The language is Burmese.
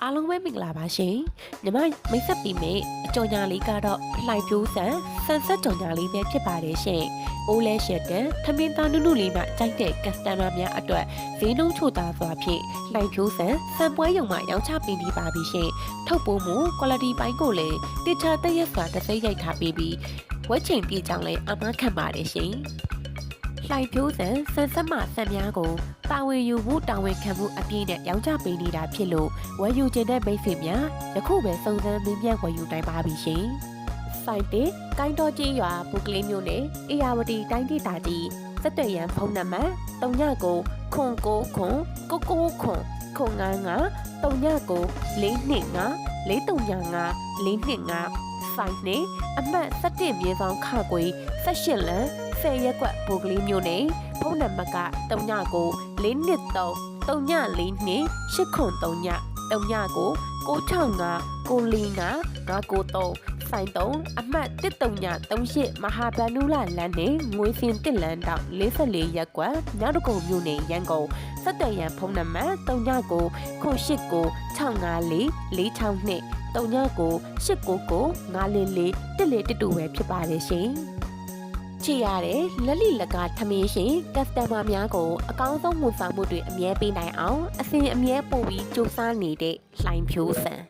အားလုံးပဲမင်္ဂလာပါရှင်ညီမမိတ်ဆက်ပြီးမိအကြော်ညာလေးကတော့လှိုင်ပြိုးဆန်ဆက်ကြော်ညာလေးပဲဖြစ်ပါတယ်ရှင်အိုးလဲရှက်တဲ့ထမင်းသားနုနုလေးမှကြိုက်တဲ့ customer များအတွက်ဈေးနှုန်းချို့သားစွာဖြင့်လှိုင်ပြိုးဆန်စံပွဲရုံမှရောင်းချပေးနေပါပြီရှင်ထုတ်ပိုးမှု quality ပိုင်းကိုလည်းတခြားတရက်စွာတစ်စိမ့်ရိုက်ထားပေးပြီးဝက်ချိန်ပြေးကြောင်းလည်းအမှားခံပါတယ်ရှင်လှိုင်ပြိုးဆန်ဆက်မဆန်များကိုတာဝန်ယူမှုတာဝန်ခံမှုအပြည့်နဲ့ရောင်းချပေးနေတာဖြစ်လို့ဝယ်ယူခြင်းတဲ့မိတ်ဆွေများယခုပဲစုံစမ်းမင်းမြတ်ဝယ်ယူနိုင်ပါပြီရှင်။စိုက်တဲ့ကိုင်းတော်ကြီးရွာဘုကလေးမျိုးနဲ့အေယာဝတီတိုင်းဒေသကြီးစက်တဲ့ရန်ဖုန်းနံပါတ်39ခွန်9ခွန်99ခွန်ခွန်99 39 425 435 425စိုက်နဲ့အမှတ်17မြေဆောင်ခကွေ18လမ်း10ရက်ကွက်ဘုကလေးမျိုးနဲ့ဖုန်းနံပါတ်က39 423 342 803 39 965 945 993ဆိုင်3အမှတ်1338မဟာဗန္ဓုလလမ်းနဲ့ငွေစင်တစ်လမ်းတောက်44ရက်ကွက်ညောင်တကုံမြို့နယ်ရန်ကုန်စက်တရန်ဖုန်းနံပါတ်39 989 654 462 39 899 544 144ပဲဖြစ်ပါတယ်ရှင်ချရတဲ့လက်လိလက်ကားထမင်းရှင်ကစတမာများကိုအကောင်းဆုံးဝန်ဆောင်မှုတွေအမြဲပေးနိုင်အောင်အစဉ်အမြဲပို့ပြီးစူးစမ်းနေတဲ့လှိုင်ဖြိုးဆန်